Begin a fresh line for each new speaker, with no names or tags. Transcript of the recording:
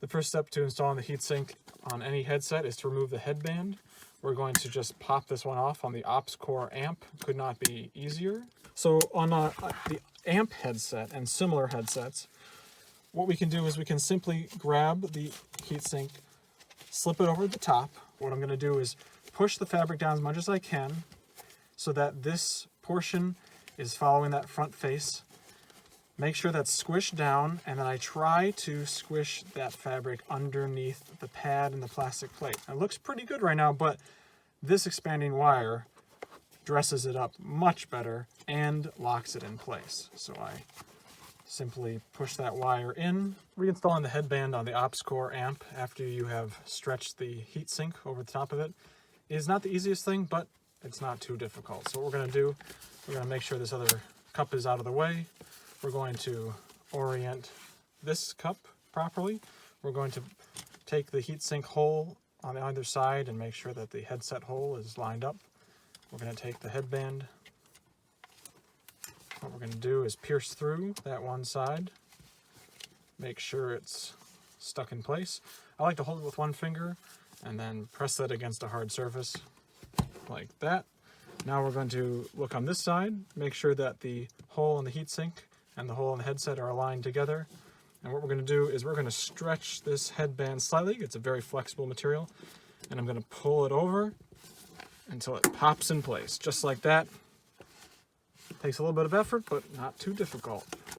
The first step to installing the heatsink on any headset is to remove the headband. We're going to just pop this one off on the ops core amp. Could not be easier. So on the amp headset and similar headsets, what we can do is we can simply grab the heatsink, slip it over the top. What I'm going to do is push the fabric down as much as I can so that this portion is following that front face. Make sure that's squished down, and then I try to squish that fabric underneath the pad and the plastic plate. It looks pretty good right now, but this expanding wire dresses it up much better and locks it in place. So I simply push that wire in. Reinstalling the headband on the ops core amp after you have stretched the heatsink over the top of it is not the easiest thing, but it's not too difficult. So what we're going to do, we're going to make sure this other cup is out of the way. We're going to orient this cup properly. We're going to take the heatsink hole on either side and make sure that the headset hole is lined up. We're going to take the headband. What we're going to do is pierce through that one side, make sure it's stuck in place. I like to hold it with one finger and then press that against a hard surface like that. Now we're going to look on this side, make sure that the hole in the heatsink and the hole in the headset are aligned together. And what we're going to do is we're going to stretch this headband slightly. It's a very flexible material. And I'm going to pull it over until it pops in place, just like that. Takes a little bit of effort, but not too difficult.